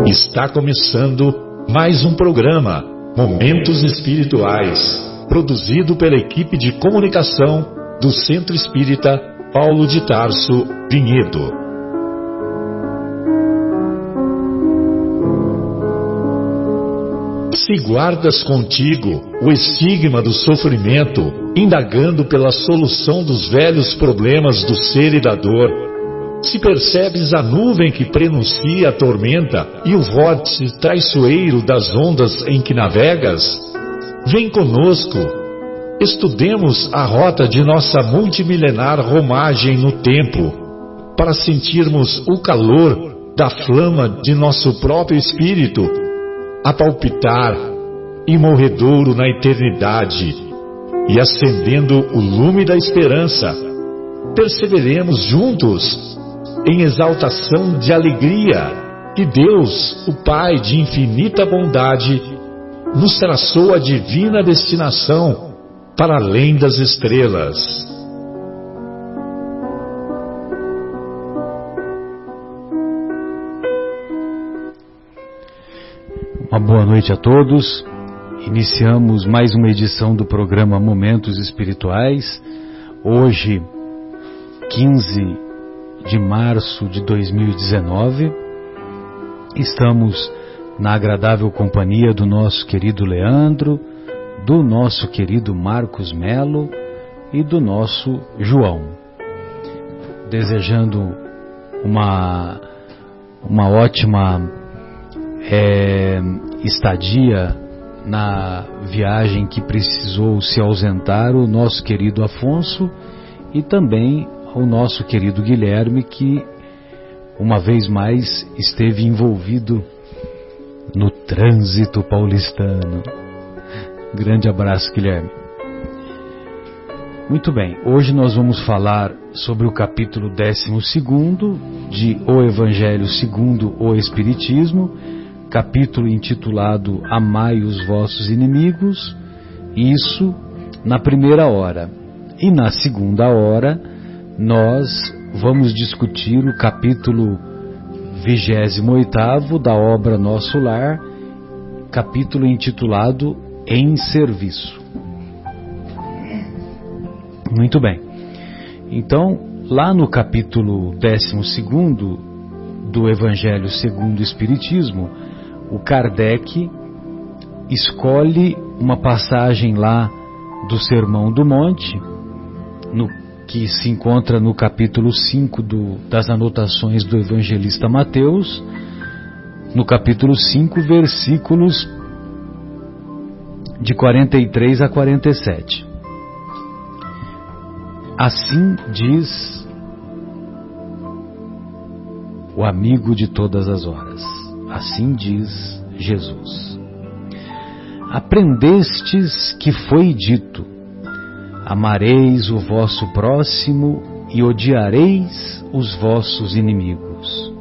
Está começando mais um programa, Momentos Espirituais, produzido pela equipe de comunicação do Centro Espírita Paulo de Tarso, Vinhedo. Se guardas contigo o estigma do sofrimento, indagando pela solução dos velhos problemas do ser e da dor, se percebes a nuvem que prenuncia a tormenta e o vórtice traiçoeiro das ondas em que navegas, vem conosco, estudemos a rota de nossa multimilenar romagem no tempo, para sentirmos o calor da flama de nosso próprio espírito a palpitar, imorredouro na eternidade, e acendendo o lume da esperança, perseveremos juntos em exaltação de alegria que Deus, o Pai de infinita bondade, nos traçou a divina destinação para além das estrelas. Uma boa noite a todos. Iniciamos mais uma edição do programa Momentos Espirituais. Hoje, 15 de março de 2019, estamos na agradável companhia do nosso querido Leandro, do nosso querido Marcos Melo e do nosso João, desejando uma ótima estadia na viagem que precisou se ausentar o nosso querido Afonso e também o nosso querido Guilherme, que uma vez mais esteve envolvido no trânsito paulistano. Grande abraço, Guilherme. Muito bem, hoje nós vamos falar sobre o capítulo 12º de O Evangelho segundo o Espiritismo, capítulo intitulado Amai os vossos inimigos, isso na primeira hora. E na segunda hora nós vamos discutir o capítulo 28º da obra Nosso Lar, capítulo intitulado Em Serviço. Muito bem. Então, lá no capítulo 12º do Evangelho segundo o Espiritismo, o Kardec escolhe uma passagem lá do Sermão do Monte, que se encontra no capítulo 5 das anotações do evangelista Mateus, no capítulo 5, versículos de 43 a 47. Assim diz o amigo de todas as horas, assim diz Jesus. Aprendestes que foi dito: amareis o vosso próximo e odiareis os vossos inimigos.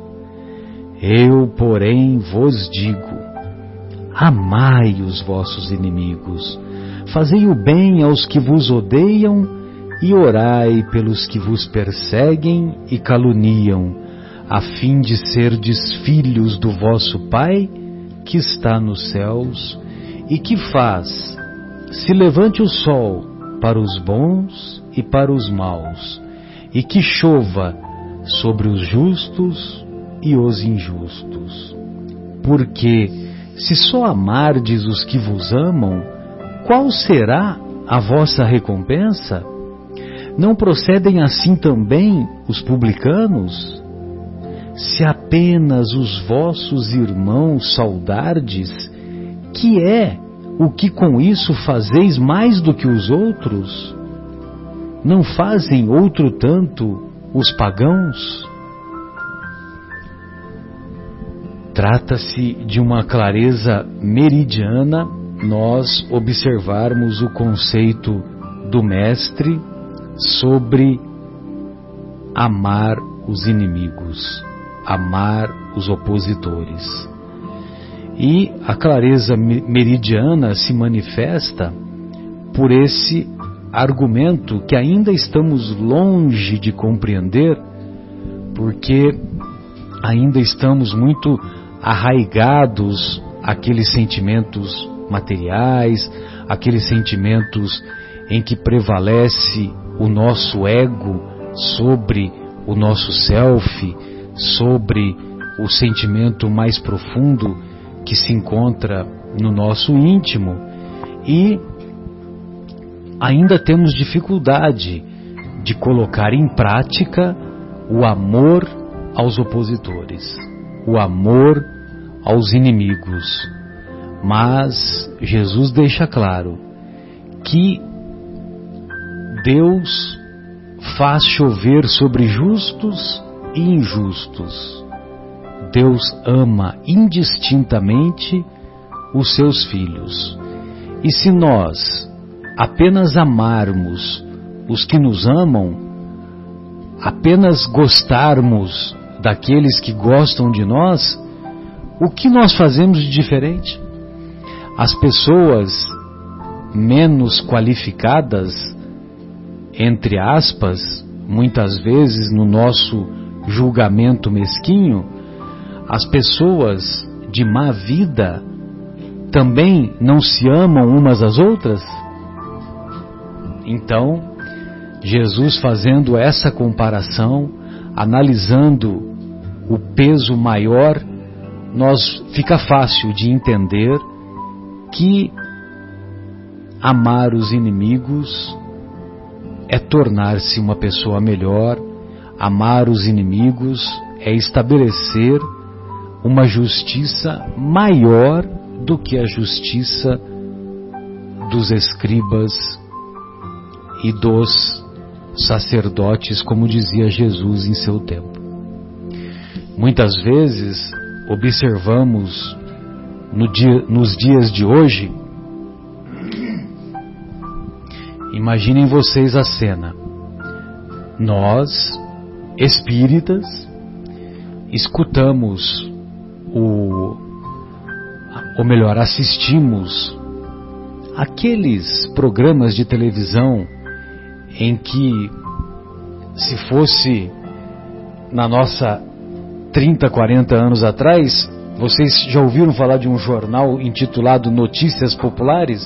Eu, porém, vos digo: amai os vossos inimigos, fazei o bem aos que vos odeiam e orai pelos que vos perseguem e caluniam, a fim de serdes filhos do vosso Pai que está nos céus e que faz, se levante o sol para os bons e para os maus, e que chova sobre os justos e os injustos. Porque, se só amardes os que vos amam, qual será a vossa recompensa? Não procedem assim também os publicanos? Se apenas os vossos irmãos saudardes, que é o que com isso fazeis mais do que os outros? Não fazem outro tanto os pagãos? Trata-se de uma clareza meridiana nós observarmos o conceito do Mestre sobre amar os inimigos, amar os opositores. E a clareza meridiana se manifesta por esse argumento que ainda estamos longe de compreender, porque ainda estamos muito arraigados àqueles sentimentos materiais, aqueles sentimentos em que prevalece o nosso ego sobre o nosso self, sobre o sentimento mais profundo que se encontra no nosso íntimo, e ainda temos dificuldade de colocar em prática o amor aos opositores, o amor aos inimigos. Mas Jesus deixa claro que Deus faz chover sobre justos e injustos. Deus ama indistintamente os seus filhos. E se nós apenas amarmos os que nos amam, apenas gostarmos daqueles que gostam de nós, o que nós fazemos de diferente? As pessoas menos qualificadas, entre aspas, muitas vezes no nosso julgamento mesquinho, as pessoas de má vida também não se amam umas às outras? Então, Jesus, fazendo essa comparação, analisando o peso maior, fica fácil de entender que amar os inimigos é tornar-se uma pessoa melhor. Amar os inimigos é estabelecer uma justiça maior do que a justiça dos escribas e dos sacerdotes, como dizia Jesus em seu tempo. Muitas vezes observamos nos dias de hoje, imaginem vocês a cena. Nós, espíritas, escutamos ou melhor, assistimos aqueles programas de televisão em que, se fosse na nossa 30, 40 anos atrás, vocês já ouviram falar de um jornal intitulado Notícias Populares?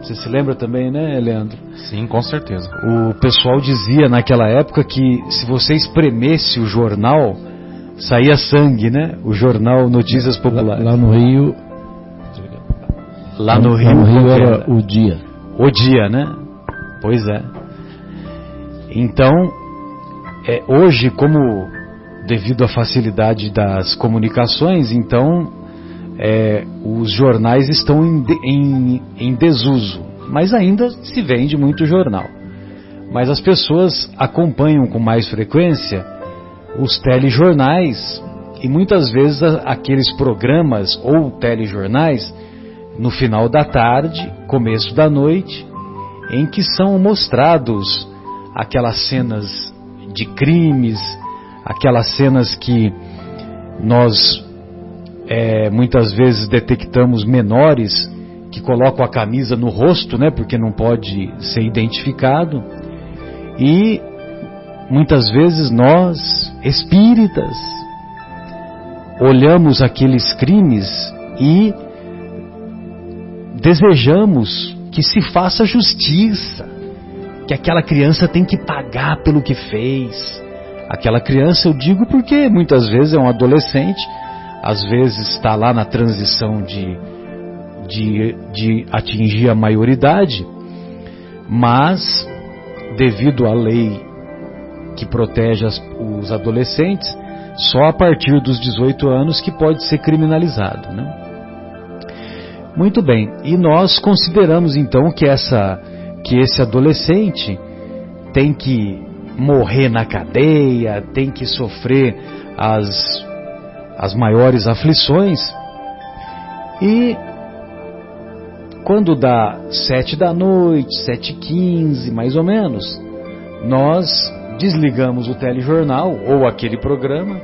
Você se lembra também, né, Leandro? Sim, com certeza. O pessoal dizia naquela época que se você espremesse o jornal, saía sangue, né? O jornal Notícias Populares. Lá no Rio... Lá no Rio era o Dia. O Dia, né? Pois é. Então, hoje, como devido à facilidade das comunicações, então os jornais estão em desuso, mas ainda se vende muito jornal. Mas as pessoas acompanham com mais frequência os telejornais, e muitas vezes aqueles programas ou telejornais no final da tarde, começo da noite, em que são mostrados aquelas cenas de crimes, aquelas cenas que nós muitas vezes detectamos menores que colocam a camisa no rosto, né, porque não pode ser identificado, e muitas vezes nós, espíritas, olhamos aqueles crimes e desejamos que se faça justiça, que aquela criança tem que pagar pelo que fez. Aquela criança, eu digo porque muitas vezes é um adolescente, às vezes está lá na transição de atingir a maioridade, mas devido à lei que protege os adolescentes, só a partir dos 18 anos que pode ser criminalizado, né? Muito bem, e nós consideramos então que esse adolescente tem que morrer na cadeia, tem que sofrer as maiores aflições, e quando dá 7 da noite, 7h15 mais ou menos, nós desligamos o telejornal ou aquele programa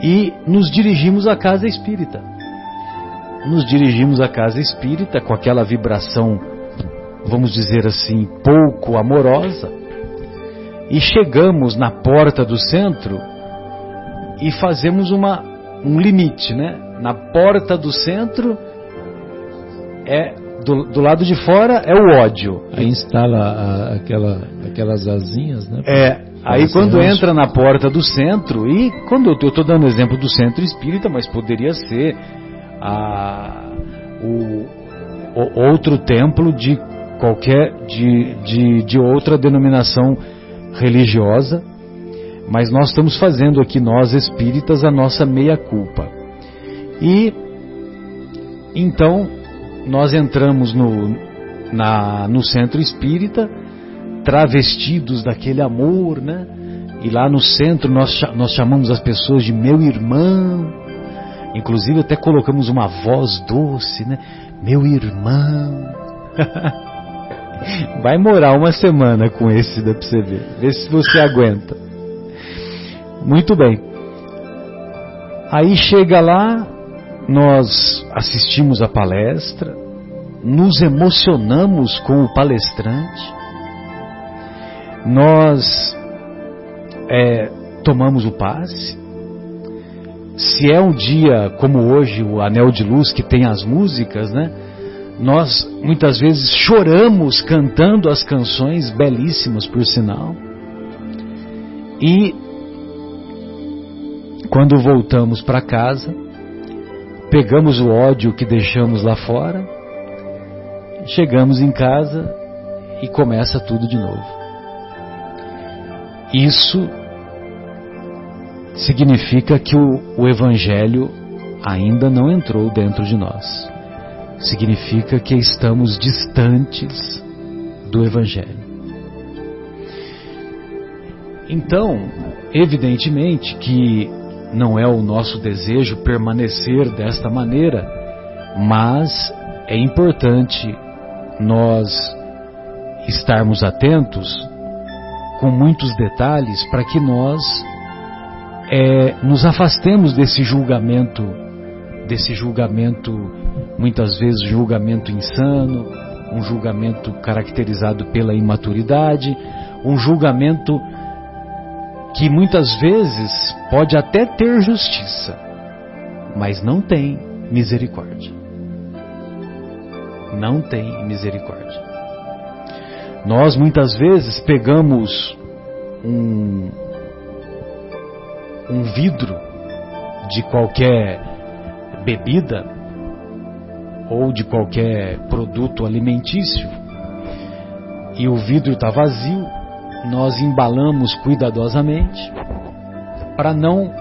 e nos dirigimos à casa espírita. Nos dirigimos à casa espírita com aquela vibração, vamos dizer assim, pouco amorosa, e chegamos na porta do centro e fazemos um limite, né? Na porta do centro, do lado de fora é o ódio. Aí instala aquelas asinhas, né? Aí quando entra na porta do centro, e quando eu estou dando exemplo do centro espírita, mas poderia ser outro templo de outra denominação religiosa, mas nós estamos fazendo aqui, nós espíritas, a nossa meia-culpa. E então nós entramos no centro espírita, travestidos daquele amor, né? E lá no centro nós chamamos as pessoas de meu irmão, inclusive até colocamos uma voz doce, né? Meu irmão. Vai morar uma semana com esse, dá pra você ver. Vê se você aguenta. Muito bem. Aí chega lá, nós assistimos a palestra, nos emocionamos com o palestrante, nós tomamos o passe. Se é um dia como hoje, o Anel de Luz, que tem as músicas, né? Nós muitas vezes choramos cantando as canções, belíssimas por sinal. E quando voltamos para casa, pegamos o ódio que deixamos lá fora, chegamos em casa e começa tudo de novo. Isso significa que o Evangelho ainda não entrou dentro de nós. Significa que estamos distantes do Evangelho. Então, evidentemente que não é o nosso desejo permanecer desta maneira, mas é importante nós estarmos atentos com muitos detalhes para que nós nos afastemos desse julgamento, muitas vezes julgamento insano, um julgamento caracterizado pela imaturidade, um julgamento que muitas vezes pode até ter justiça, mas não tem misericórdia. Não tem misericórdia. Nós muitas vezes pegamos um vidro de qualquer bebida ou de qualquer produto alimentício e o vidro está vazio, nós embalamos cuidadosamente para não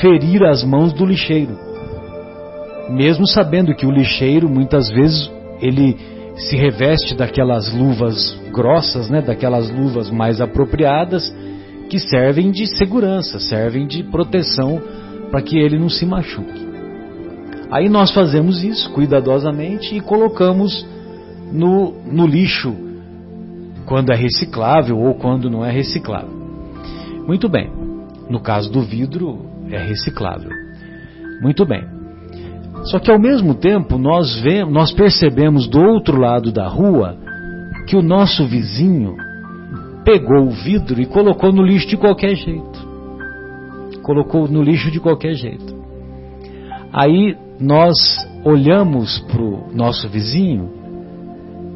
ferir as mãos do lixeiro, mesmo sabendo que o lixeiro muitas vezes ele se reveste daquelas luvas grossas, né, daquelas luvas mais apropriadas que servem de segurança, servem de proteção para que ele não se machuque. Aí nós fazemos isso cuidadosamente e colocamos no lixo quando é reciclável ou quando não é reciclável. Muito bem. No caso do vidro é reciclável. Muito bem. Só que ao mesmo tempo nós percebemos do outro lado da rua que o nosso vizinho pegou o vidro e colocou no lixo de qualquer jeito. Colocou no lixo de qualquer jeito. Aí nós olhamos para o nosso vizinho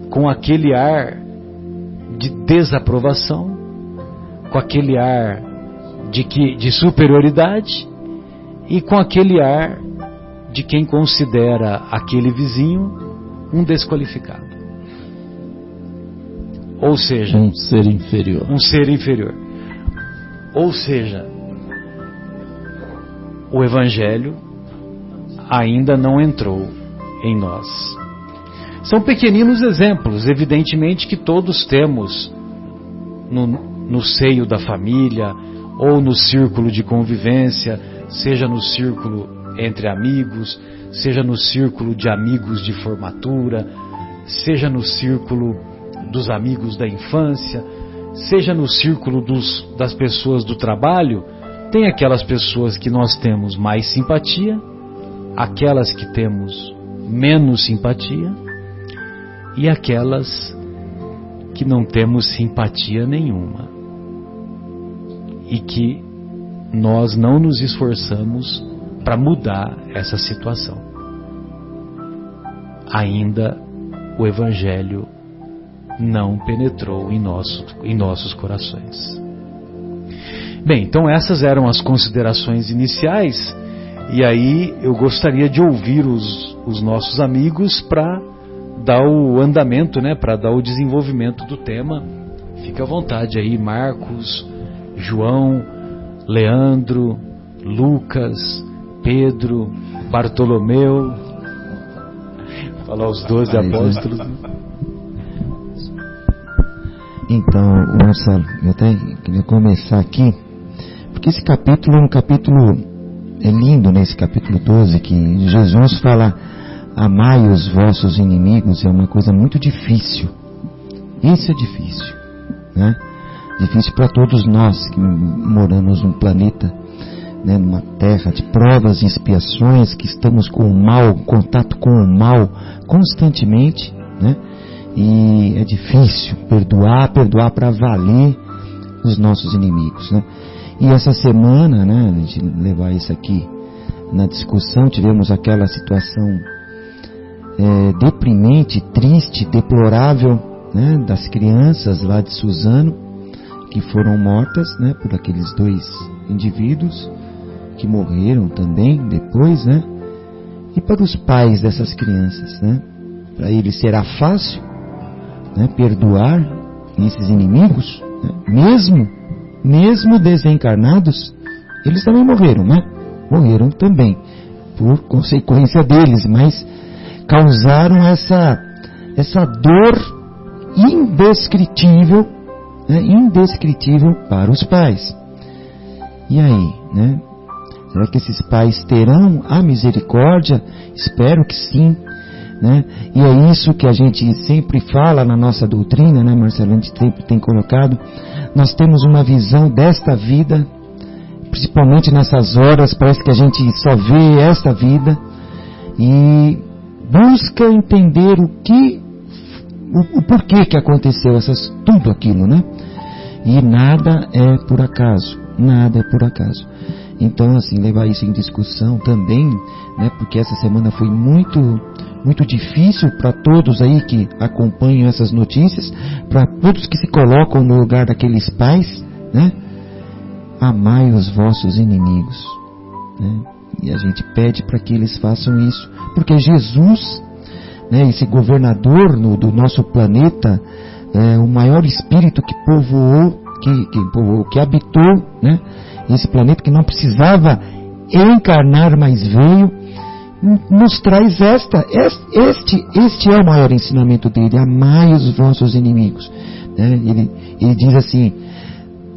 com aquele ar de desaprovação, com aquele ar de superioridade e com aquele ar de quem considera aquele vizinho um desqualificado. Ou seja, um ser inferior. Um ser inferior. Ou seja, o Evangelho ainda não entrou em nós. São pequeninos exemplos, evidentemente, que todos temos no seio da família, ou no círculo de convivência, seja no círculo entre amigos, seja no círculo de amigos de formatura, seja no círculo dos amigos da infância, seja no círculo das pessoas do trabalho. Tem aquelas pessoas que nós temos mais simpatia, aquelas que temos menos simpatia e aquelas que não temos simpatia nenhuma e que nós não nos esforçamos para mudar essa situação. Ainda o Evangelho não penetrou em nossos corações. Bem, então essas eram as considerações iniciais, e aí eu gostaria de ouvir os nossos amigos para dar o andamento, né, para dar o desenvolvimento do tema. Fique à vontade aí, Marcos, João, Leandro, Lucas, Pedro, Bartolomeu, falar os 12 apóstolos. Então, Marcelo, eu até queria começar aqui, porque esse capítulo é um capítulo, é lindo, né, esse capítulo 12, que Jesus fala: amai os vossos inimigos, é uma coisa muito difícil. Isso é difícil, né? Difícil para todos nós que moramos num planeta, né, numa terra de provas e expiações, que estamos com o mal, em contato com o mal constantemente, né? E é difícil perdoar para valer os nossos inimigos, né? E essa semana, né, a gente levar isso aqui na discussão, tivemos aquela situação deprimente, triste, deplorável, né, das crianças lá de Suzano, que foram mortas, né, por aqueles 2 indivíduos que morreram também depois, né? E para os pais dessas crianças, né? Para eles será fácil, né, perdoar esses inimigos, né? Mesmo desencarnados, eles também morreram, né? Morreram também por consequência deles, mas causaram essa dor indescritível, né? Indescritível para os pais. E aí, né? Será que esses pais terão a misericórdia? Espero que sim, né? E é isso que a gente sempre fala na nossa doutrina, né, Marcelo? A gente sempre tem colocado. Nós temos uma visão desta vida, principalmente nessas horas, parece que a gente só vê esta vida e busca entender o porquê que aconteceu tudo aquilo, né? E nada é por acaso, nada é por acaso. Então, assim, levar isso em discussão também, né? Porque essa semana foi muito difícil para todos aí que acompanham essas notícias, para todos que se colocam no lugar daqueles pais, né? Amai os vossos inimigos, né? E a gente pede para que eles façam isso, porque Jesus, né, esse governador do nosso planeta, o maior espírito que povoou, que habitou, né, esse planeta, que não precisava encarnar, mas veio, nos traz este é o maior ensinamento dele: amai os vossos inimigos, né? Ele diz assim,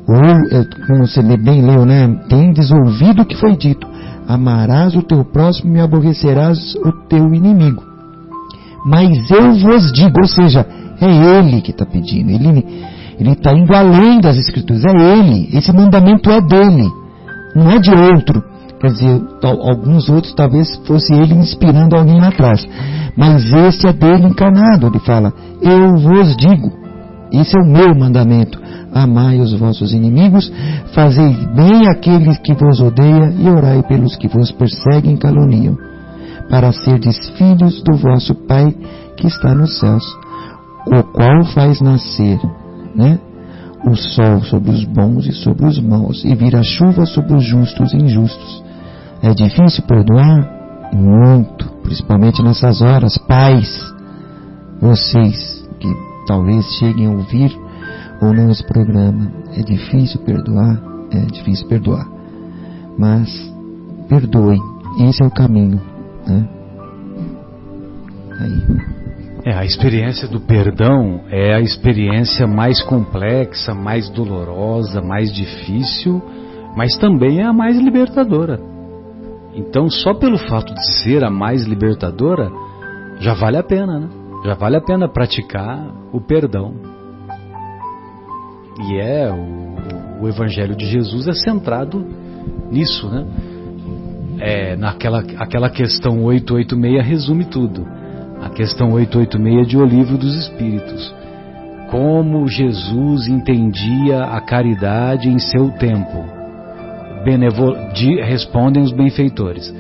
como você bem leu, né? Tendes ouvido o que foi dito: amarás o teu próximo e aborrecerás o teu inimigo. Mas eu vos digo, ou seja, é ele que está pedindo, ele está indo além das Escrituras, é ele, esse mandamento é dele, não é de outro. Quer dizer, alguns outros talvez fosse ele inspirando alguém lá atrás, mas esse é dele encarnado. Ele fala: eu vos digo, esse é o meu mandamento: amai os vossos inimigos, fazei bem àqueles que vos odeiam e orai pelos que vos perseguem e caluniam, para serdes filhos do vosso Pai que está nos céus, o qual faz nascer, né, o sol sobre os bons e sobre os maus, e vira a chuva sobre os justos e injustos. É difícil perdoar? Muito, principalmente nessas horas. Pais, vocês que talvez cheguem a ouvir ou não esse programa, é difícil perdoar? É difícil perdoar, mas perdoem, esse é o caminho, né? Aí. A experiência do perdão é a experiência mais complexa, mais dolorosa, mais difícil, mas também é a mais libertadora. Então, só pelo fato de ser a mais libertadora, já vale a pena, né? Já vale a pena praticar o perdão. E o Evangelho de Jesus é centrado nisso, né? Aquela questão 886 resume tudo. A questão 886 de O Livro dos Espíritos. Como Jesus entendia a caridade em seu tempo. respondem os benfeitores: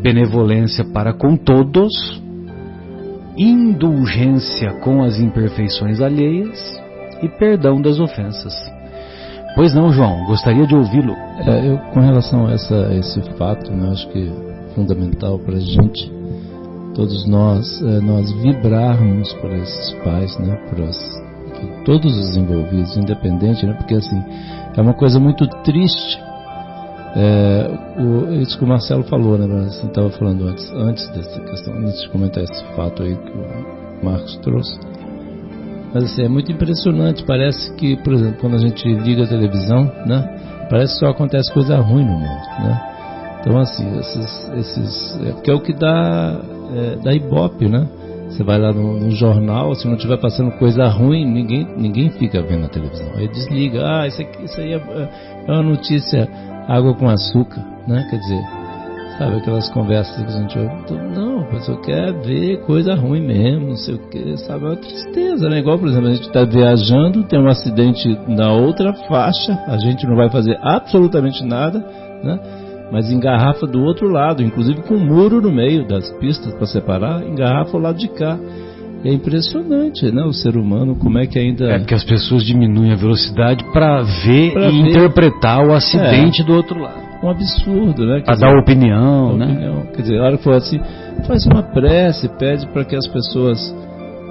benevolência para com todos, indulgência com as imperfeições alheias e perdão das ofensas. Pois não, João, gostaria de ouvi-lo. Eu, com relação a esse fato, né, acho que é fundamental para a gente, todos nós vibrarmos por esses pais, né, por todos os envolvidos, independente, né, porque assim, é uma coisa muito triste. Isso que o Marcelo falou, né, você estava falando antes dessa questão, antes de comentar esse fato aí que o Marcos trouxe. Mas assim, é muito impressionante, parece que, por exemplo, quando a gente liga a televisão, né, parece que só acontece coisa ruim no mundo, né? Então assim, porque é o que dá Ibope, né? Você vai lá no jornal, se não estiver passando coisa ruim, ninguém fica vendo a televisão. Aí desliga, isso aí é uma notícia, água com açúcar, né? Quer dizer, sabe aquelas conversas que a gente ouve? Então, não, a pessoa quer ver coisa ruim mesmo, não sei o que, sabe? É uma tristeza, né? Igual, por exemplo, a gente está viajando, tem um acidente na outra faixa, a gente não vai fazer absolutamente nada, né? Mas engarrafa do outro lado, inclusive com um muro no meio das pistas para separar, engarrafa o lado de cá. É impressionante, né? O ser humano, como é que ainda... É porque as pessoas diminuem a velocidade para ver interpretar o acidente do outro lado. Um absurdo, né? Para dar opinião, né? Quer dizer, a hora que for assim, faz uma prece, pede para que as pessoas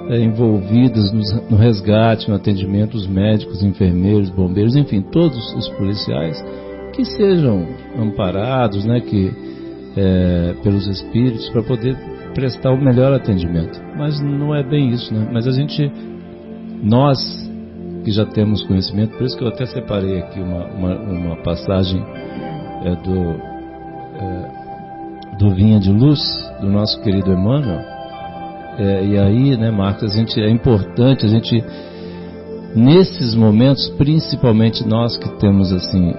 envolvidas no resgate, no atendimento, os médicos, enfermeiros, bombeiros, enfim, todos os policiais, que sejam amparados, né, pelos espíritos, para poder prestar o melhor atendimento. Mas não é bem isso, né? Mas nós que já temos conhecimento, por isso que eu até separei aqui uma passagem do Vinha de Luz, do nosso querido Emmanuel. E aí, né, Marcos, é importante a gente, nesses momentos, principalmente nós que temos assim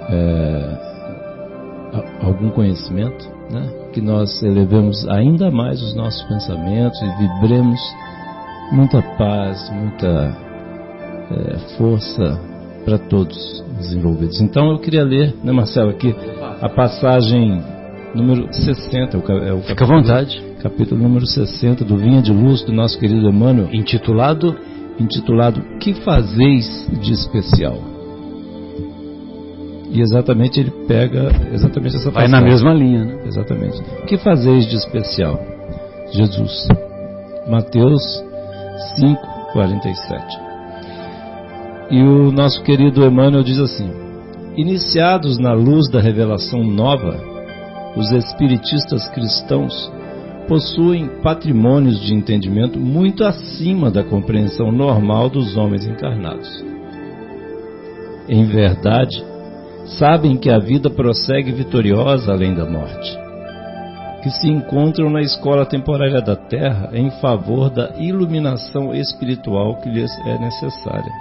algum conhecimento, né, que nós elevemos ainda mais os nossos pensamentos e vibremos muita paz, muita força para todos os envolvidos. Então eu queria ler, né, Marcelo, aqui a passagem número 60, Fica à vontade. Capítulo número 60 do Vinha de Luz, do nosso querido Emmanuel, intitulado Que fazeis de especial? E exatamente ele pega exatamente essa passagem. Vai na mesma linha, né? Exatamente. Que fazeis de especial? Jesus. Mateus 5:47. E o nosso querido Emmanuel diz assim: iniciados na luz da revelação nova, os espiritistas cristãos possuem patrimônios de entendimento muito acima da compreensão normal dos homens encarnados. Em verdade, sabem que a vida prossegue vitoriosa além da morte, que se encontram na escola temporária da Terra em favor da iluminação espiritual que lhes é necessária,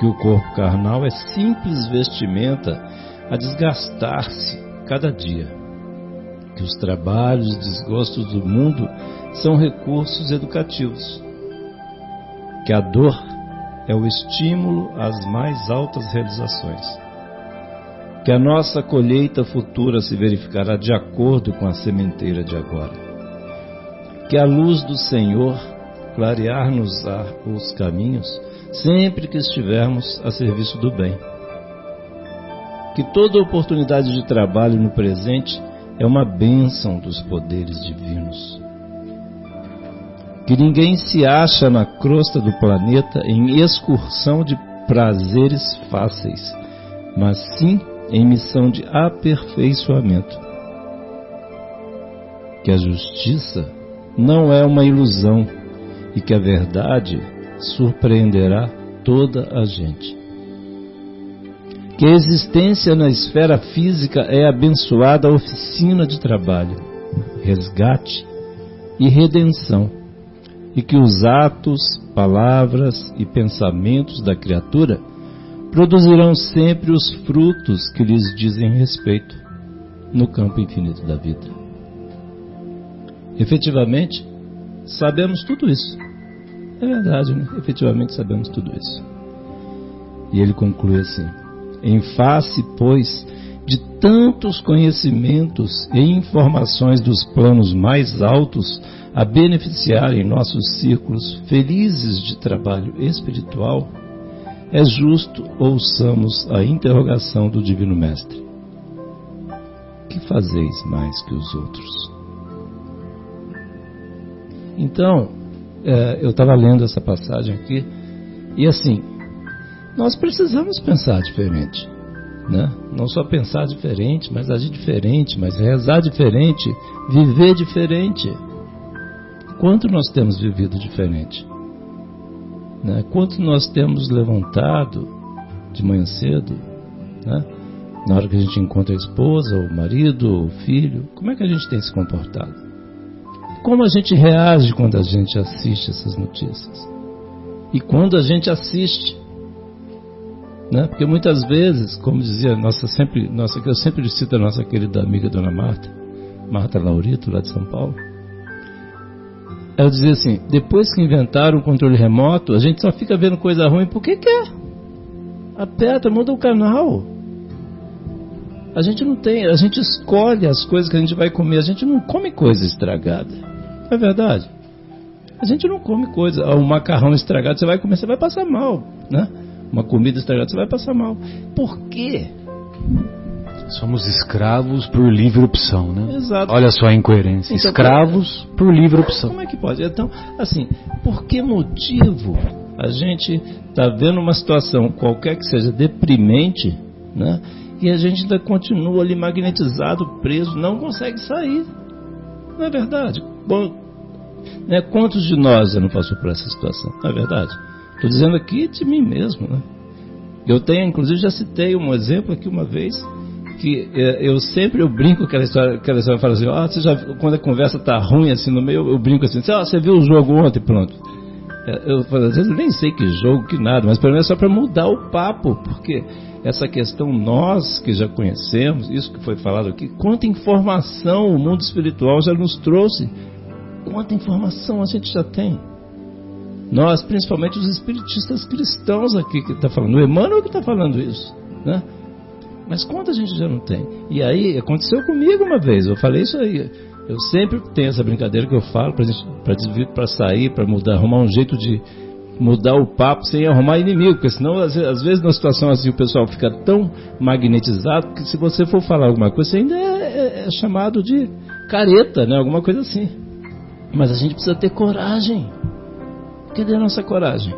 que o corpo carnal é simples vestimenta a desgastar-se cada dia, que os trabalhos e desgostos do mundo são recursos educativos, que a dor é o estímulo às mais altas realizações, que a nossa colheita futura se verificará de acordo com a sementeira de agora, que a luz do Senhor clarear-nos-á os caminhos sempre que estivermos a serviço do bem, que toda oportunidade de trabalho no presente é uma bênção dos poderes divinos, que ninguém se acha na crosta do planeta em excursão de prazeres fáceis, mas sim em missão de aperfeiçoamento, que a justiça não é uma ilusão e que a verdade surpreenderá toda a gente, que a existência na esfera física é abençoada oficina de trabalho, resgate e redenção, e que os atos, palavras e pensamentos da criatura produzirão sempre os frutos que lhes dizem respeito no campo infinito da vida. Efetivamente, sabemos tudo isso. É verdade, né? Efetivamente sabemos tudo isso. E ele conclui assim: em face, pois, de tantos conhecimentos e informações dos planos mais altos a beneficiarem nossos círculos felizes de trabalho espiritual, é justo ouçamos a interrogação do Divino Mestre: que fazeis mais que os outros? Então, eu estava lendo essa passagem aqui, e assim, nós precisamos pensar diferente, né? Não só pensar diferente, mas agir diferente, mas rezar diferente, viver diferente. Quanto nós temos vivido diferente, né? Quanto nós temos levantado de manhã cedo, né? Na hora que a gente encontra a esposa, o marido, o filho, como é que a gente tem se comportado? Como a gente reage quando a gente assiste essas notícias? E quando a gente assiste, né? Porque muitas vezes, como dizia eu sempre cito a nossa querida amiga Dona Marta Laurito, lá de São Paulo, ela dizia assim: depois que inventaram o controle remoto, a gente só fica vendo coisa ruim porque quer. Aperta, muda o canal. A gente não tem, a gente escolhe as coisas que a gente vai comer, a gente não come coisa estragada. Não é verdade? A gente não come coisa, um macarrão estragado você vai comer, você vai passar mal, né? Uma comida estragada você vai passar mal. Por quê? Somos escravos por livre opção, né? Exato. Olha só a incoerência. Então, escravos por livre opção. Como é que pode? Então, assim, por que motivo a gente está vendo uma situação qualquer que seja deprimente, né? E a gente ainda continua ali magnetizado, preso, não consegue sair. Não é verdade? Bom, né, quantos de nós já não passou por essa situação? Não é verdade? Estou dizendo aqui de mim mesmo, né? Eu tenho, inclusive, já citei um exemplo aqui uma vez, que eu brinco com aquela história fala assim: você já, quando a conversa está ruim assim no meio, eu brinco assim: você viu o jogo ontem? Pronto. Eu falo, às vezes eu nem sei que jogo, que nada, mas pelo menos é só para mudar o papo, porque essa questão nós que já conhecemos, isso que foi falado aqui, quanta informação o mundo espiritual já nos trouxe, quanta informação a gente já tem. Nós, principalmente os espiritistas cristãos aqui que está falando, o Emmanuel que está falando isso, né? Mas quanta gente já não tem? E aí, aconteceu comigo uma vez, eu falei isso aí. Eu sempre tenho essa brincadeira que eu falo para sair, para mudar, arrumar um jeito de mudar o papo sem arrumar inimigo, porque senão às vezes numa situação assim o pessoal fica tão magnetizado que se você for falar alguma coisa você ainda é chamado de careta, né? Alguma coisa assim. Mas a gente precisa ter coragem. Cadê a nossa coragem?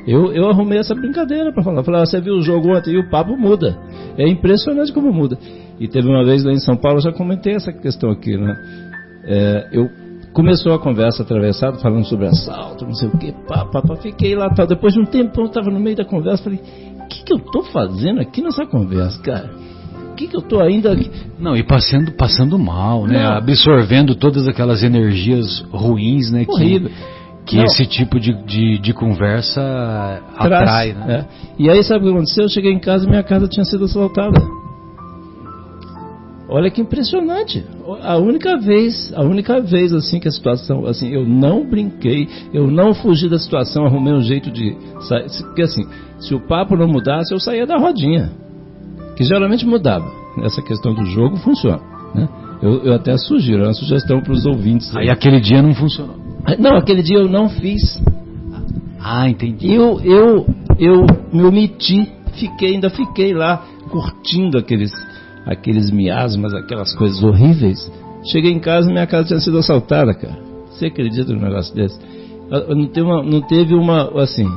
Eu arrumei essa brincadeira para falar, você viu o jogo ontem e o papo muda. É impressionante como muda. E teve uma vez lá em São Paulo, eu já comentei essa questão aqui, né? Começou a conversa atravessada, falando sobre assalto, não sei o que, fiquei lá, tal. Depois de um tempo eu estava no meio da conversa, falei, o que eu estou fazendo aqui nessa conversa, cara? O que eu estou ainda aqui? Não, e passando mal, né? Não. Absorvendo todas aquelas energias ruins, né? Horrível. Que esse tipo de conversa atrai, né? E aí sabe o que aconteceu? Eu cheguei em casa e minha casa tinha sido assaltada. Olha que impressionante. A única vez assim que a situação, assim, eu não brinquei, eu não fugi da situação, arrumei um jeito de sair, porque assim, se o papo não mudasse, eu saía da rodinha, que geralmente mudava. Essa questão do jogo funciona, né? Eu até sugiro, é uma sugestão para os ouvintes. Aí aquele dia não funcionou. Não, aquele dia eu não fiz. Ah, entendi. Eu me omiti, ainda fiquei lá curtindo aqueles miasmas, aquelas coisas horríveis. Cheguei em casa e minha casa tinha sido assaltada, cara. Você acredita num negócio desse? Não teve uma assim,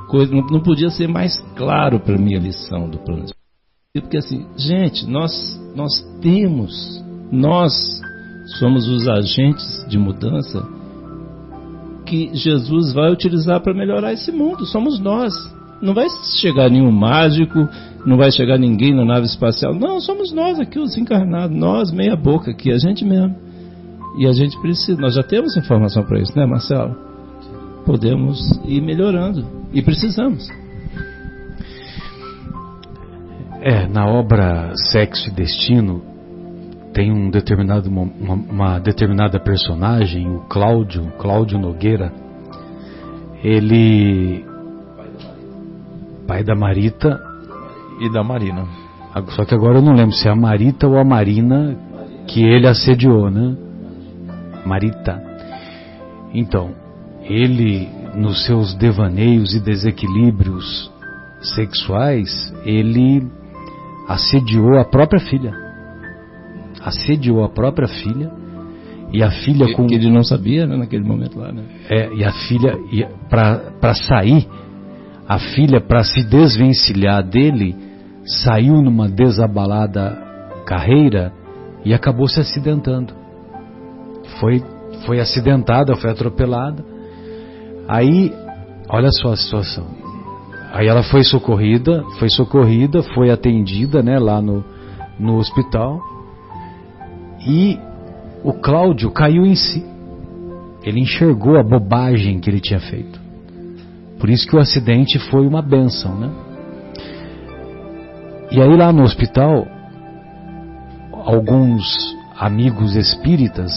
coisa, não podia ser mais claro para mim a lição do plano. Porque assim, gente, nós somos os agentes de mudança que Jesus vai utilizar para melhorar esse mundo. Somos nós. Não vai chegar nenhum mágico, não vai chegar ninguém na nave espacial. Não, somos nós aqui, os encarnados. Nós, meia boca aqui, a gente mesmo. E a gente precisa, nós já temos informação para isso, né, Marcelo? Podemos ir melhorando. E precisamos. Na obra Sexo e Destino, tem uma determinada personagem, o Cláudio Nogueira. Ele... pai da Marita e da Marina. Só que agora eu não lembro se é a Marita ou a Marina que ele assediou, né? Marita. Então, ele, nos seus devaneios e desequilíbrios sexuais, ele assediou a própria filha. Assediou a própria filha. E a filha que ele não sabia, né, naquele momento lá, né? E a filha, para sair, a filha, para se desvencilhar dele, saiu numa desabalada carreira e acabou se acidentando. Foi acidentada, foi atropelada. Aí, olha só a situação. Aí ela foi socorrida, foi atendida, né, lá no hospital. E o Cláudio caiu em si. Ele enxergou a bobagem que ele tinha feito. Por isso que o acidente foi uma bênção, né? E aí lá no hospital, alguns amigos espíritas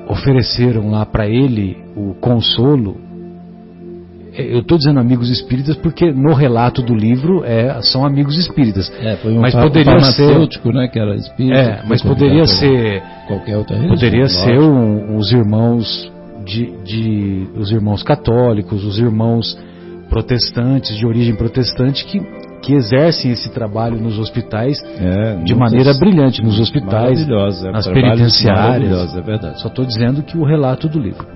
ofereceram lá para ele o consolo. Eu estou dizendo amigos espíritas porque no relato do livro são amigos espíritas. Foi um mas poderia farmacêutico, né, que era espírita. Mas poderia ser qualquer outra religião. Poderia ser os irmãos os irmãos católicos, os irmãos protestantes de origem protestante que exercem esse trabalho nos hospitais de maneira brilhante, nos hospitais, nas penitenciárias. É verdade. Só estou dizendo que o relato do livro.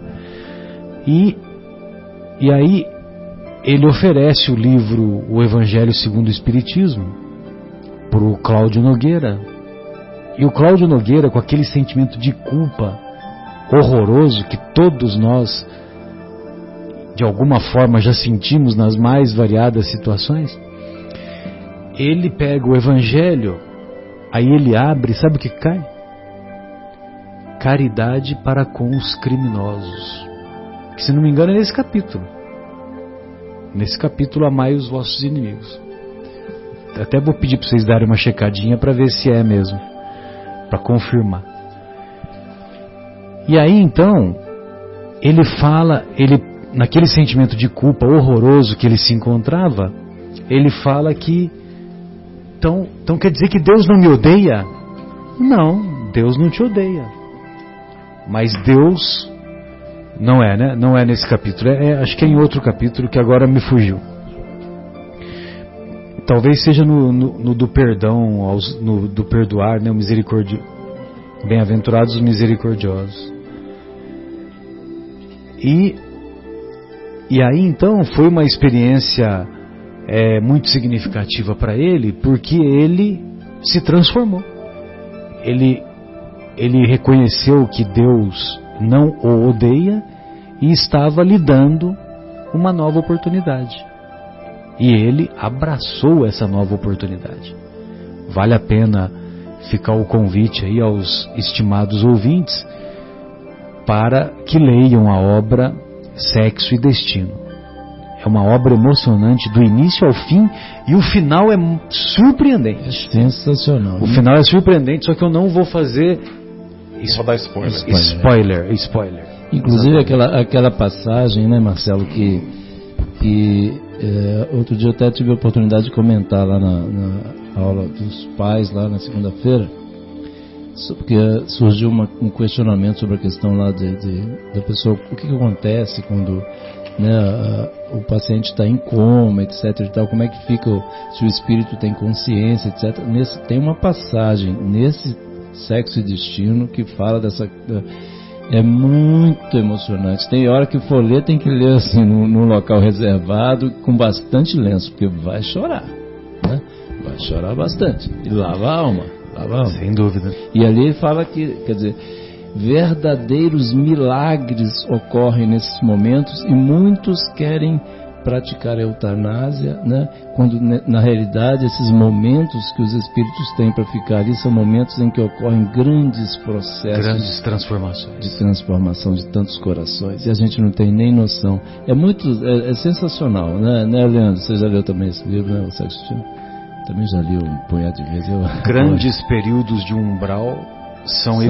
E aí ele oferece o livro O Evangelho segundo o Espiritismo para o Cláudio Nogueira. E o Cláudio Nogueira, com aquele sentimento de culpa horroroso que todos nós de alguma forma já sentimos nas mais variadas situações, ele pega o Evangelho, aí ele abre, sabe o que cai? Caridade para com os criminosos. Que, se não me engano, é nesse capítulo. Nesse capítulo, amai os vossos inimigos. Até vou pedir para vocês darem uma checadinha para ver se é mesmo, para confirmar. E aí então ele fala, naquele sentimento de culpa horroroso que ele se encontrava, ele fala que então quer dizer que Deus não me odeia? Não, Deus não te odeia. Mas Deus não é, né? Não é nesse capítulo. Acho que é em outro capítulo que agora me fugiu. Talvez seja no do perdão, do perdoar, né? O misericórdia. Bem-aventurados os misericordiosos. E aí então foi uma experiência muito significativa para ele, porque ele se transformou. Ele reconheceu que Deus não o odeia e estava lhe dando uma nova oportunidade. E ele abraçou essa nova oportunidade. Vale a pena ficar o convite aí aos estimados ouvintes para que leiam a obra Sexo e Destino. É uma obra emocionante do início ao fim e o final é surpreendente. É sensacional. O final é surpreendente, só que eu não vou fazer vou dar spoiler. Spoiler. Inclusive aquela passagem, né, Marcelo, que outro dia eu até tive a oportunidade de comentar lá na aula dos pais, lá na segunda-feira, porque surgiu um questionamento sobre a questão lá da pessoa, o que acontece quando, né, o paciente está em coma, etc. e tal, como é que fica, se o espírito tem consciência, etc. Tem uma passagem nesse Sexo e Destino que fala dessa... É muito emocionante. Tem hora que for ler, tem que ler assim num local reservado, com bastante lenço, porque vai chorar, né? Vai chorar bastante. E lava a alma. Sem dúvida. E ali ele fala que, quer dizer, verdadeiros milagres ocorrem nesses momentos e muitos querem praticar a eutanásia, né? Quando na realidade esses momentos que os espíritos têm para ficar ali são momentos em que ocorrem grandes processos, grandes transformações, de transformação de tantos corações, e a gente não tem nem noção. É sensacional, né, Leandro? Você já leu também esse livro, né, o Sexo e Destino? Também já li um punhado de vezes. Grandes períodos de umbral são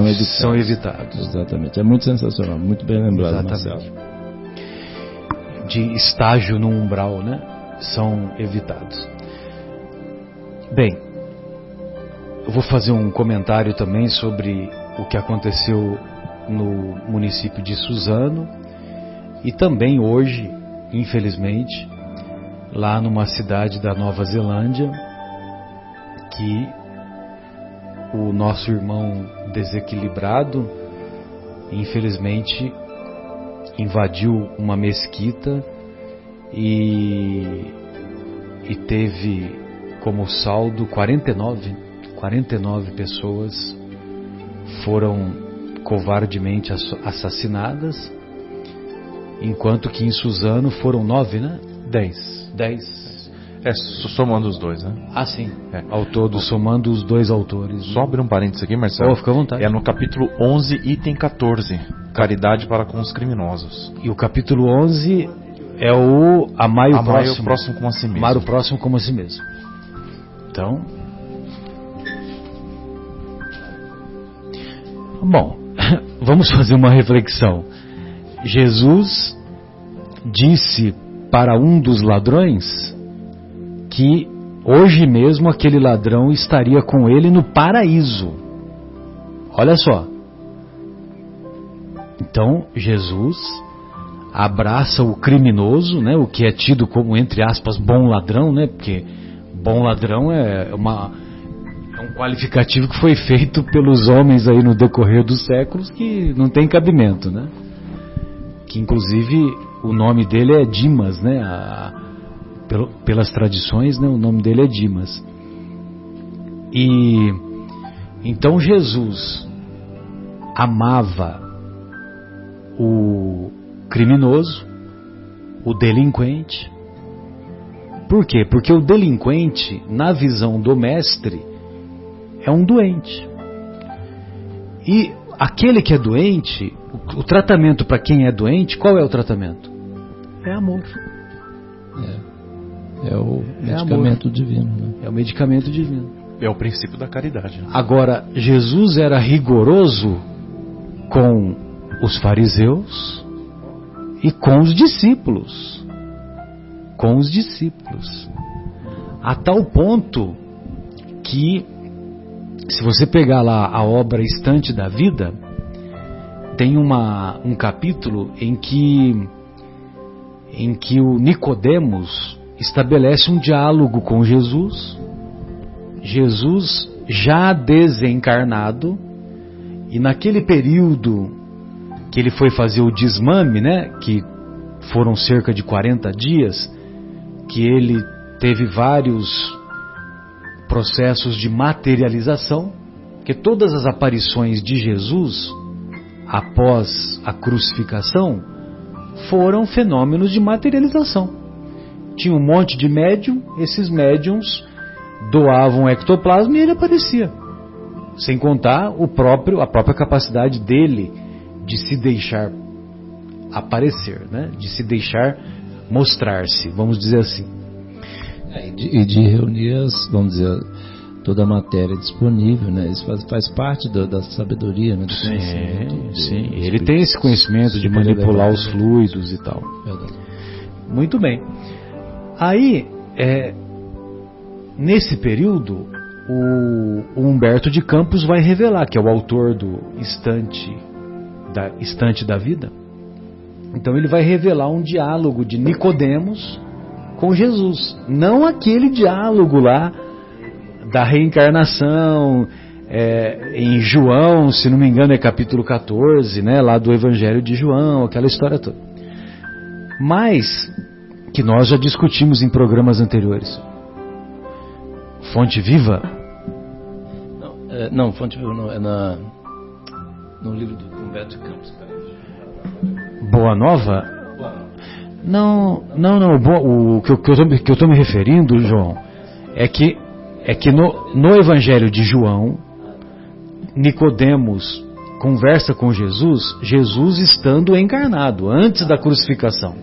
evitados. Exatamente, é muito sensacional, muito bem lembrado, Marcelo. De estágio no umbral, né, são evitados. Bem, eu vou fazer um comentário também sobre o que aconteceu no município de Suzano e também hoje, infelizmente, lá numa cidade da Nova Zelândia, que o nosso irmão desequilibrado, infelizmente, invadiu uma mesquita e teve como saldo 49 pessoas foram covardemente assassinadas, enquanto que em Suzano foram 9, né? 10. Somando os dois, né? Ah, sim. Ao todo, somando os dois autores. Só abrir um parênteses aqui, Marcelo. Fica à vontade. É no capítulo 11, item 14. Caridade para com os criminosos. E o capítulo 11 é o amai o próximo como a si mesmo. Amar o próximo como a si mesmo. Então, bom, vamos fazer uma reflexão. Jesus disse para um dos ladrões que hoje mesmo aquele ladrão estaria com ele no paraíso. Olha só. Então, Jesus abraça o criminoso, né, o que é tido como, entre aspas, bom ladrão, né, porque bom ladrão é um qualificativo que foi feito pelos homens aí no decorrer dos séculos, que não tem cabimento, né? Que inclusive o nome dele é Dimas, né? Pelas tradições, né? O nome dele é Dimas. E então Jesus amava o criminoso, o delinquente. Por quê? Porque o delinquente, na visão do mestre, é um doente. E aquele que é doente, o tratamento para quem é doente, qual é o tratamento? É amor. É o medicamento divino. Né? É o medicamento divino. É o princípio da caridade. Né? Agora, Jesus era rigoroso com os fariseus e com os discípulos. A tal ponto que, se você pegar lá a obra Estante da Vida, tem um capítulo em que o Nicodemos estabelece um diálogo com Jesus. Jesus já desencarnado, e naquele período que ele foi fazer o desmame, né, que foram cerca de 40 dias, que ele teve vários processos de materialização, que todas as aparições de Jesus após a crucificação foram fenômenos de materialização. Tinha um monte de médium, esses médiums doavam ectoplasma e ele aparecia. Sem contar a própria capacidade dele de se deixar aparecer, né? De se deixar mostrar-se, vamos dizer assim. E de reunir vamos dizer, toda a matéria disponível, né? Isso faz parte da sabedoria, né? Do conhecimento. Sim. Ele tem esse conhecimento de manipular os fluidos e tal. Verdade. Muito bem. Aí, nesse período, o Humberto de Campos vai revelar, que é o autor do Estante da Vida. Então ele vai revelar um diálogo de Nicodemos com Jesus, não aquele diálogo lá da reencarnação, em João, se não me engano é capítulo 14, né, lá do Evangelho de João, aquela história toda, mas que nós já discutimos em programas anteriores. Fonte Viva? Não, Fonte Viva não, é no livro do Humberto de Campos. Boa Nova? Não. O que eu estou me referindo, João, é que no Evangelho de João, Nicodemos conversa com Jesus estando encarnado, antes da crucificação.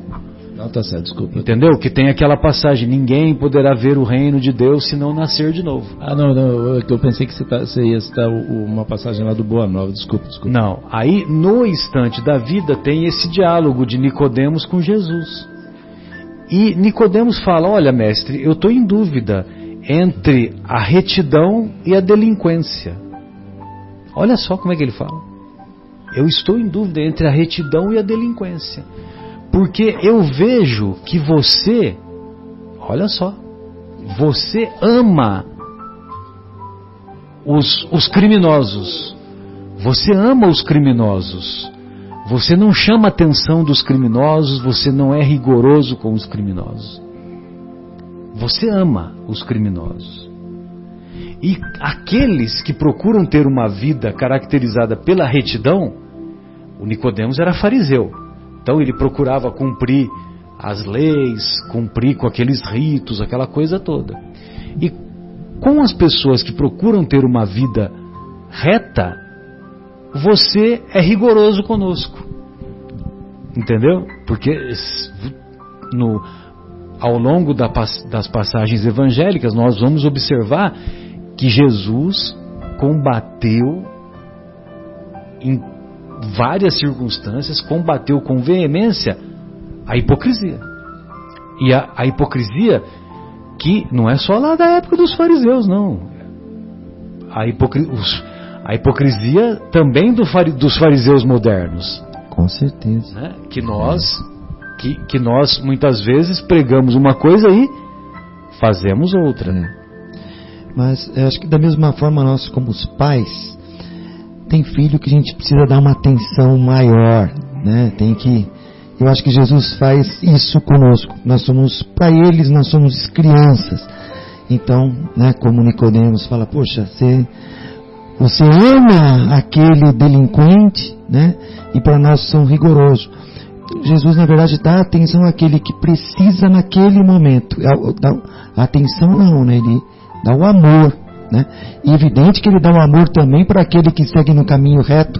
Não, tá certo, desculpa. Entendeu? Que tem aquela passagem: ninguém poderá ver o reino de Deus se não nascer de novo. Não, eu pensei que você ia citar uma passagem lá do Boa Nova, desculpa. Não, aí no Estante da Vida tem esse diálogo de Nicodemos com Jesus. E Nicodemos fala: olha, mestre, eu estou em dúvida entre a retidão e a delinquência. Olha só como é que ele fala. Eu estou em dúvida entre a retidão e a delinquência. Porque eu vejo que você, olha só, você ama os criminosos. Você ama os criminosos. Você não chama a atenção dos criminosos, você não é rigoroso com os criminosos. Você ama os criminosos. E aqueles que procuram ter uma vida caracterizada pela retidão, o Nicodemos era fariseu. Então ele procurava cumprir as leis, cumprir com aqueles ritos, aquela coisa toda. E com as pessoas que procuram ter uma vida reta, você é rigoroso conosco. Entendeu? Porque ao longo das passagens evangélicas nós vamos observar que Jesus combateu em várias circunstâncias, combateu com veemência a hipocrisia. E a hipocrisia que não é só lá da época dos fariseus, não. A hipocrisia também dos fariseus modernos. Com certeza. Né? Que nós muitas vezes pregamos uma coisa e fazemos outra. Mas eu acho que da mesma forma nós, como os pais, tem filho que a gente precisa dar uma atenção maior, né? Eu acho que Jesus faz isso conosco. Para eles nós somos crianças. Então, né, como Nicodemos fala, poxa, você ama aquele delinquente, né? E para nós são rigorosos. Jesus, na verdade, dá atenção àquele que precisa naquele momento. A atenção não, né? Ele dá o amor, né? E evidente que ele dá o amor também para aquele que segue no caminho reto,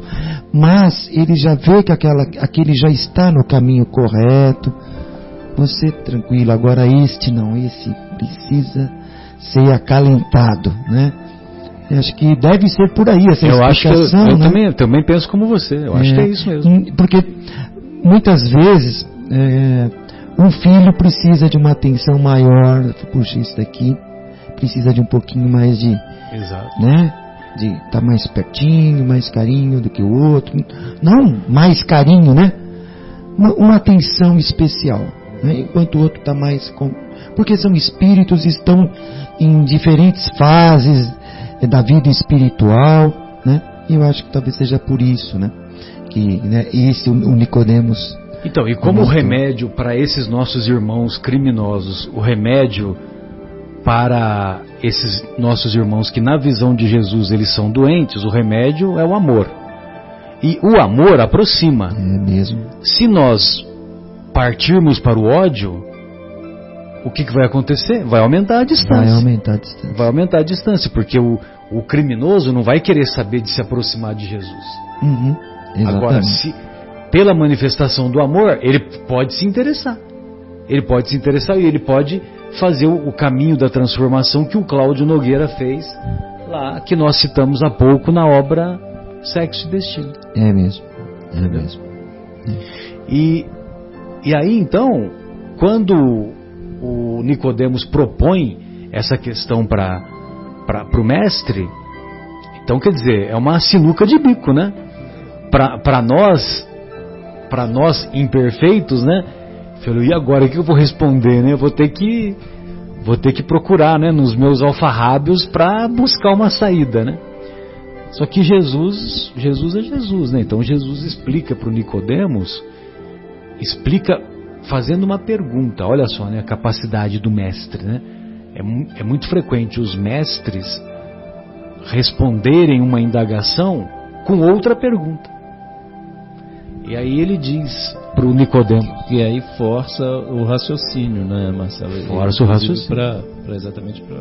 mas ele já vê que aquele já está no caminho correto. Você tranquilo, agora esse precisa ser acalentado, né? Eu acho que deve ser por aí essa explicação. Eu também penso como você. Eu acho que é isso mesmo. Porque muitas vezes um filho precisa de uma atenção maior. Puxa, isso daqui precisa de um pouquinho mais de, exato, né? De estar mais pertinho, mais carinho do que o outro. Não mais carinho, né? Uma atenção especial, né? Enquanto o outro está mais porque são espíritos, estão em diferentes fases da vida espiritual, né? E eu acho que talvez seja por isso, né? Que, né, o Nicodemos. Então, e como o remédio para esses nossos irmãos criminosos, o remédio para esses nossos irmãos que na visão de Jesus eles são doentes, o remédio é o amor. E o amor aproxima. É mesmo. Se nós partirmos para o ódio, o que vai acontecer? Vai aumentar a distância. Vai aumentar a distância, porque o criminoso não vai querer saber de se aproximar de Jesus. Uhum, agora, se pela manifestação do amor, ele pode se interessar. Ele pode se interessar e ele pode fazer o caminho da transformação que o Cláudio Nogueira fez lá, que nós citamos há pouco na obra Sexo e Destino. É mesmo. É mesmo. E aí então, quando o Nicodemos propõe essa questão para o mestre, então quer dizer, é uma sinuca de bico, né? Para nós imperfeitos, né? Falei, e agora o que eu vou responder, né? Eu vou ter que procurar, né, nos meus alfarrábios para buscar uma saída, né? Só que Jesus é Jesus, né? Então Jesus explica para o Nicodemos, fazendo uma pergunta. Olha só, né, a capacidade do mestre, né? É muito frequente os mestres responderem uma indagação com outra pergunta. E aí ele diz para o Nicodemo, e aí força o raciocínio, né, Marcelo? Força o raciocínio. Exatamente para...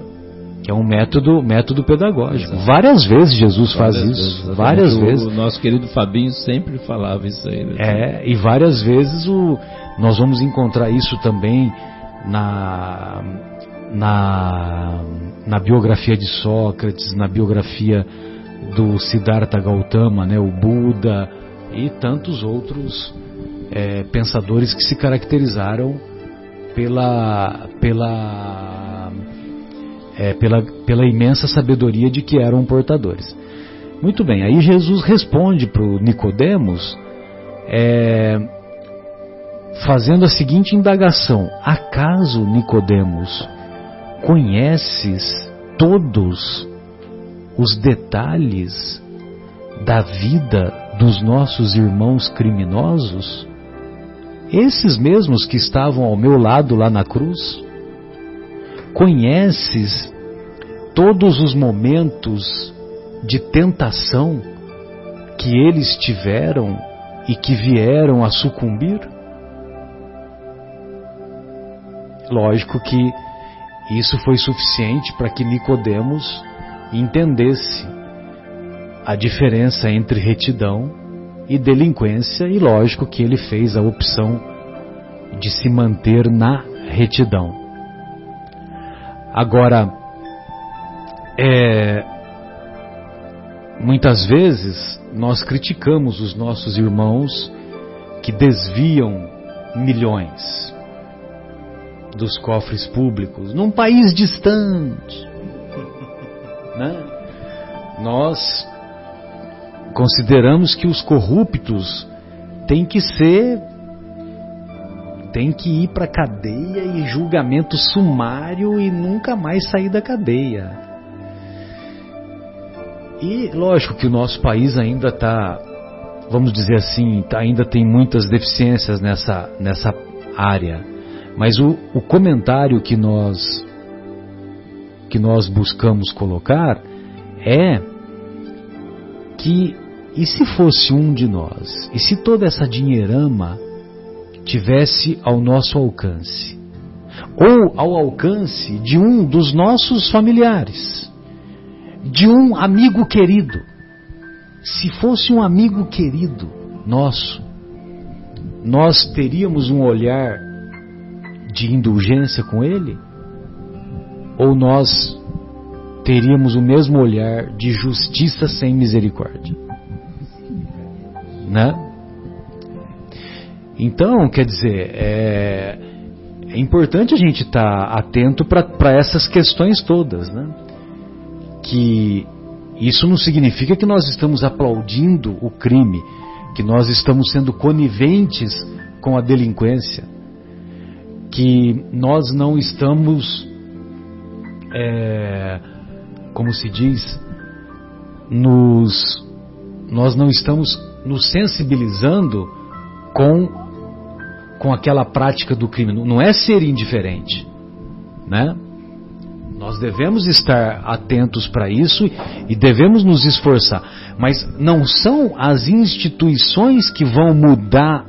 Que é um método pedagógico. Exato. Várias vezes Jesus faz isso. Várias vezes. O nosso querido Fabinho sempre falava isso aí. Né? E várias vezes nós vamos encontrar isso também na biografia de Sócrates, na biografia do Siddhartha Gautama, né, o Buda e tantos outros pensadores que se caracterizaram pela pela imensa sabedoria de que eram portadores. Muito bem, aí Jesus responde para o Nicodemos, fazendo a seguinte indagação: acaso, Nicodemos, conheces todos os detalhes da vida dos nossos irmãos criminosos? Esses mesmos que estavam ao meu lado lá na cruz? Conheces todos os momentos de tentação que eles tiveram e que vieram a sucumbir? Lógico que isso foi suficiente para que Nicodemos entendesse a diferença entre retidão e delinquência, e lógico que ele fez a opção de se manter na retidão. Agora, muitas vezes nós criticamos os nossos irmãos que desviam milhões dos cofres públicos num país distante, né? Nós consideramos que os corruptos têm que ir para a cadeia e julgamento sumário e nunca mais sair da cadeia. E lógico que o nosso país ainda está, vamos dizer assim, ainda tem muitas deficiências nessa área. Mas o comentário que nós buscamos colocar é que, e se fosse um de nós, e se toda essa dinheirama tivesse ao nosso alcance, ou ao alcance de um dos nossos familiares, de um amigo querido, se fosse um amigo querido nosso, nós teríamos um olhar de indulgência com ele? Ou nós teríamos o mesmo olhar de justiça sem misericórdia? Né? Então, quer dizer, é importante a gente estar atento para essas questões todas, né? Que isso não significa que nós estamos aplaudindo o crime, que nós estamos sendo coniventes com a delinquência, que nós não estamos, como se diz, nós não estamos nos sensibilizando com aquela prática do crime. Não é ser indiferente, né? Nós devemos estar atentos para isso e devemos nos esforçar, mas não são as instituições que vão mudar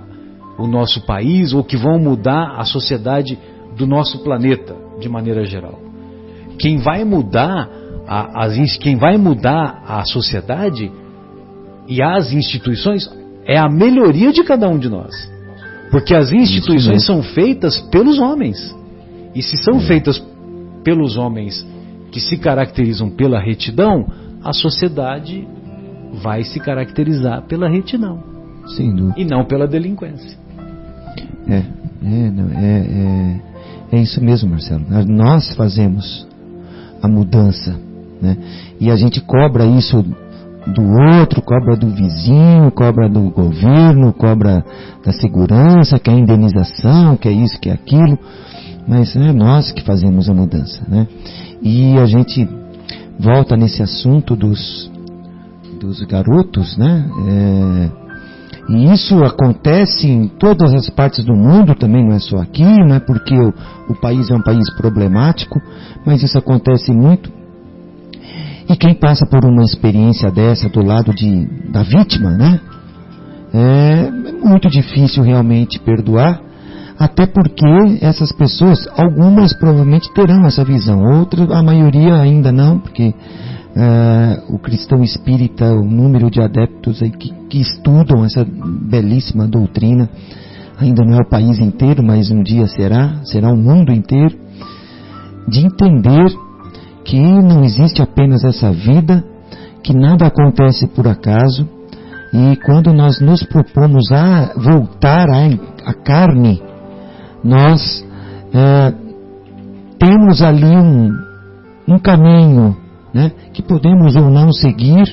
o nosso país ou que vão mudar a sociedade do nosso planeta de maneira geral. Quem vai mudar a sociedade e as instituições é a melhoria de cada um de nós, porque as instituições são feitas pelos homens, e se são feitas pelos homens que se caracterizam pela retidão, a sociedade vai se caracterizar pela retidão, sem dúvida, e não pela delinquência. É isso mesmo, Marcelo. Nós fazemos a mudança, né? E a gente cobra isso do outro, cobra do vizinho, cobra do governo, cobra da segurança, que é a indenização, que é isso, que é aquilo, mas é nós que fazemos a mudança, né? E a gente volta nesse assunto dos garotos, né? E isso acontece em todas as partes do mundo, também não é só aqui, não é porque o país é um país problemático, mas isso acontece muito. E quem passa por uma experiência dessa do lado da vítima, né? É muito difícil realmente perdoar, até porque essas pessoas, algumas provavelmente terão essa visão, outras, a maioria ainda não, porque o cristão espírita, o número de adeptos aí que estudam essa belíssima doutrina, ainda não é o país inteiro, mas um dia será o mundo inteiro, de entender que não existe apenas essa vida, que nada acontece por acaso, e quando nós nos propomos a voltar à carne, nós temos ali um caminho, né, que podemos ou não seguir,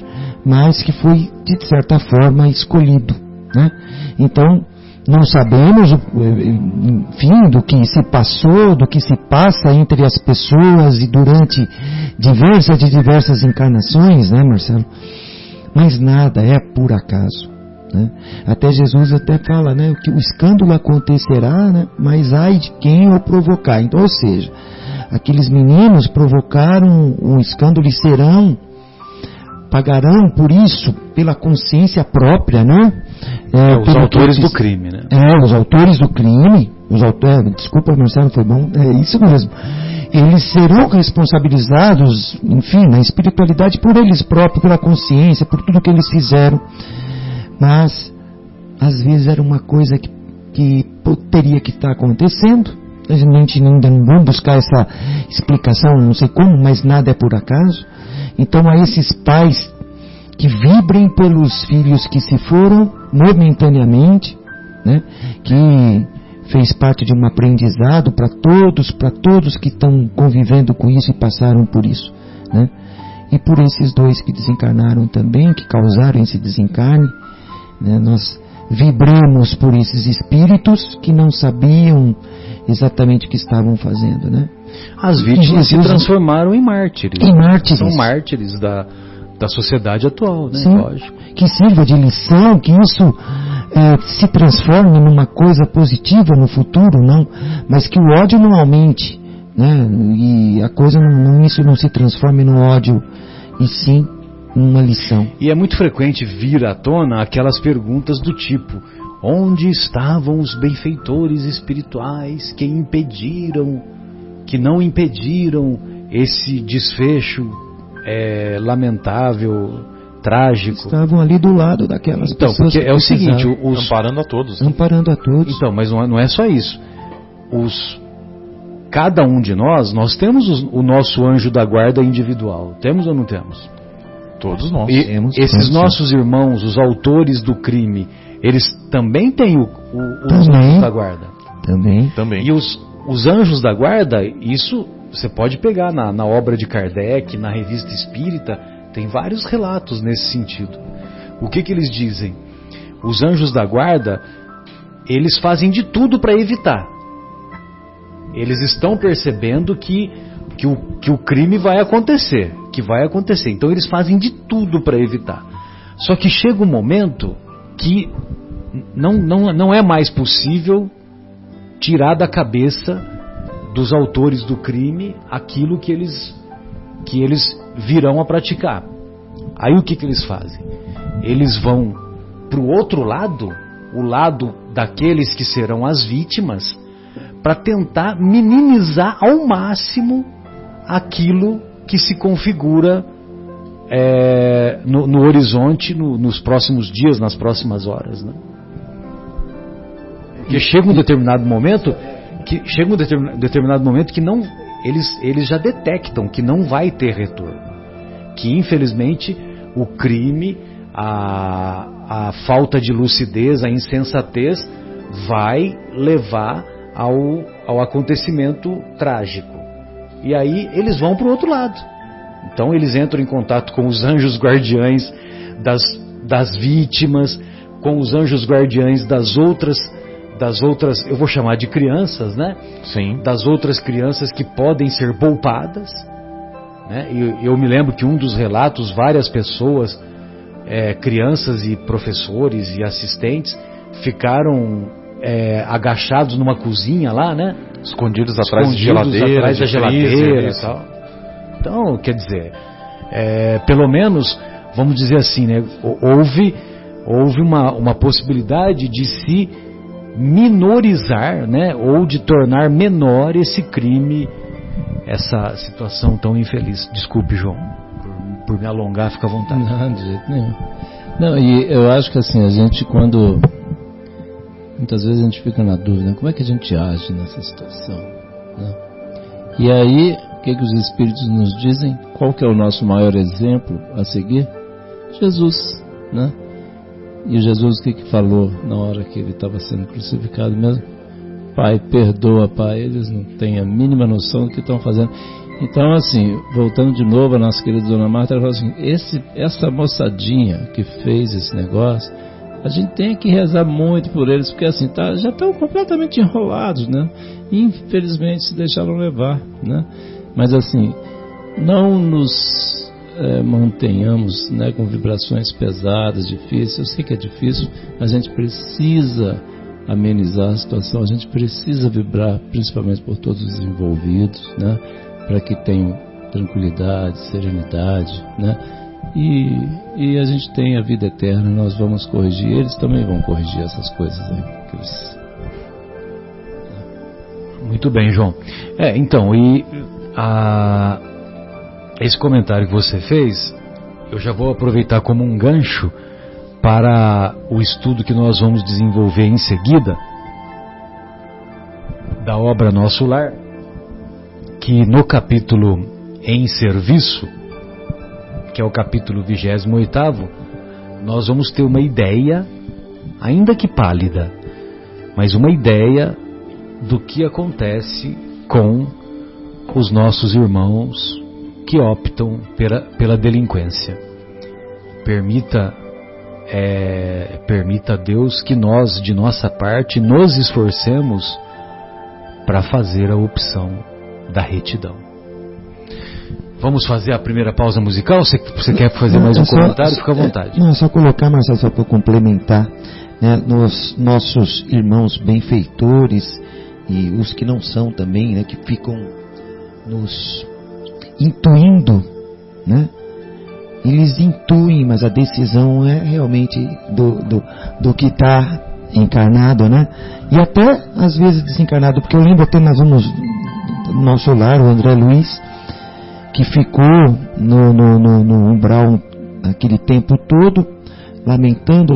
mas que foi de certa forma escolhido, né? Então não sabemos, enfim, do que se passou, do que se passa entre as pessoas e durante diversas encarnações, né, Marcelo? Mas nada é por acaso, né? Até Jesus até fala, né, que o escândalo acontecerá, né, mas ai de quem o provocar. Então, ou seja, aqueles meninos provocaram um escândalo e pagarão por isso, pela consciência própria, né? Os autores do crime, né? Os autores do crime, desculpa, Marcelo, foi bom, é isso mesmo. Eles serão responsabilizados, enfim, na espiritualidade por eles próprios, pela consciência, por tudo que eles fizeram. Mas, às vezes era uma coisa que teria que estar acontecendo. A gente ainda não vai buscar essa explicação, não sei como, mas nada é por acaso. Então, a esses pais que vibrem pelos filhos que se foram momentaneamente, né, que fez parte de um aprendizado para todos que estão convivendo com isso e passaram por isso, né? E por esses dois que desencarnaram também, que causaram esse desencarne, né, nós vibramos por esses espíritos que não sabiam exatamente o que estavam fazendo, né? As vítimas se transformaram em mártires. São mártires da sociedade atual, né? Sim, lógico. Que sirva de lição, que isso se transforme numa coisa positiva no futuro, não, mas que o ódio não aumente, né? E a coisa isso não se transforme no ódio, e sim numa lição. E é muito frequente vir à tona aquelas perguntas do tipo: onde estavam os benfeitores espirituais que não impediram esse desfecho lamentável, trágico? Estavam ali do lado daquelas pessoas. Porque é o seguinte, amparando a todos. Amparando a todos. Então, mas não é só isso. Cada um de nós temos o nosso anjo da guarda individual. Temos ou não temos? Todos nós. Esses nossos irmãos, os autores do crime, eles também têm os anjos da guarda. Também. E os anjos da guarda, isso você pode pegar na obra de Kardec, na Revista Espírita, tem vários relatos nesse sentido. O que eles dizem? Os anjos da guarda, eles fazem de tudo para evitar. Eles estão percebendo que o crime vai acontecer, Então eles fazem de tudo para evitar. Só que chega um momento que não é mais possível tirar da cabeça dos autores do crime aquilo que eles virão a praticar. Aí o que eles fazem? Eles vão para o outro lado, o lado daqueles que serão as vítimas, para tentar minimizar ao máximo aquilo que se configura no horizonte, nos próximos dias, nas próximas horas, né? Porque chega um determinado momento que não, eles já detectam que não vai ter retorno, que infelizmente o crime, a falta de lucidez, a insensatez vai levar ao acontecimento trágico. E aí eles vão para o outro lado. Então eles entram em contato com os anjos guardiães das vítimas, com os anjos guardiães das outras, eu vou chamar de crianças, né? Sim. Das outras crianças que podem ser poupadas, né? E eu me lembro que um dos relatos, várias pessoas, crianças e professores e assistentes, ficaram agachados numa cozinha lá, né? Escondidos atrás da geladeira e tal. Então, quer dizer, pelo menos, vamos dizer assim, né? Houve uma possibilidade de se minorizar, né? Ou de tornar menor esse crime, essa situação tão infeliz. Desculpe, João, por me alongar, fica à vontade. Não, de jeito nenhum. Não, e eu acho que assim, a gente muitas vezes a gente fica na dúvida, como é que a gente age nessa situação, né? E aí, o que os Espíritos nos dizem? Qual que é o nosso maior exemplo a seguir? Jesus, né? E Jesus o que falou na hora que ele estava sendo crucificado mesmo? Pai, perdoa, Pai, eles não têm a mínima noção do que estão fazendo. Então, assim, voltando de novo a nossa querida Dona Marta, ela falou assim, essa moçadinha que fez esse negócio, a gente tem que rezar muito por eles, porque assim, já estão completamente enrolados, né? Infelizmente se deixaram levar, né? Mas assim, não nos mantenhamos, né, com vibrações pesadas, difíceis. Eu sei que é difícil, a gente precisa amenizar a situação, a gente precisa vibrar, principalmente por todos os envolvidos, né? Para que tenham tranquilidade, serenidade, né? E a gente tem a vida eterna, nós vamos corrigir, eles também vão corrigir essas coisas aí. Muito bem, João. Então, esse comentário que você fez, eu já vou aproveitar como um gancho para o estudo que nós vamos desenvolver em seguida, da obra Nosso Lar, que no capítulo Em Serviço, que é o capítulo 28º, nós vamos ter uma ideia, ainda que pálida, mas uma ideia do que acontece com os nossos irmãos que optam pela delinquência. Permita a Deus que nós, de nossa parte, nos esforcemos para fazer a opção da retidão. Vamos fazer a primeira pausa musical? Você quer fazer mais um comentário? Fica à vontade. Não, é só colocar, Marcelo, só para complementar, né, nos nossos irmãos benfeitores e os que não são também, né, que ficam nos intuindo, né? Eles intuem, mas a decisão é realmente do que está encarnado, né? E até às vezes desencarnado, porque eu lembro até nós vamos no Nosso Lar, o André Luiz, que ficou no umbral aquele tempo todo, lamentando,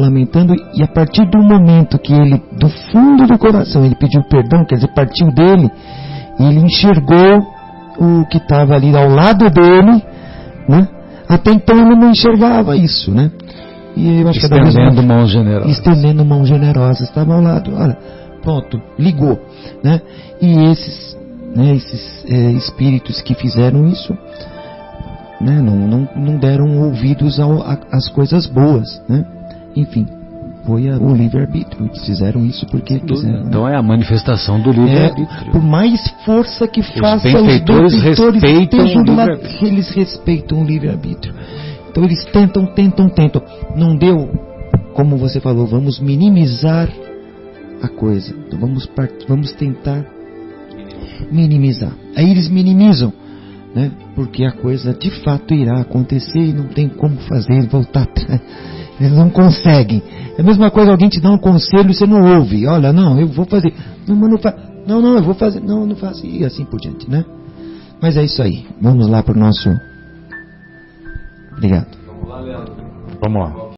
e a partir do momento que ele, do fundo do coração, ele pediu perdão, quer dizer, partiu dele, e ele enxergou o que estava ali ao lado dele, né? Até então ele não enxergava isso, né? E eu acho que estendendo mãos generosas. Estendendo mãos generosas, estava ao lado, olha, pronto, ligou, né? E esses espíritos que fizeram isso, né? Não deram ouvidos às coisas boas, né? Enfim, foi o livre-arbítrio. Eles fizeram isso porque quiseram. Então é a manifestação do livre-arbítrio. Por mais força que faça, os benfeitores respeitam o livre-arbítrio. Eles respeitam o livre-arbítrio. Então eles tentam. Não deu, como você falou, vamos minimizar a coisa. Então vamos tentar minimizar. Aí eles minimizam, né? Porque a coisa de fato irá acontecer e não tem como fazer voltar atrás. Eles não conseguem. É a mesma coisa, alguém te dá um conselho e você não ouve. Olha, não, eu vou fazer. Não, mas não faz. Não, eu vou fazer. Não faço. E assim por diante, né? Mas é isso aí. Vamos lá para o nosso... Obrigado. Vamos lá.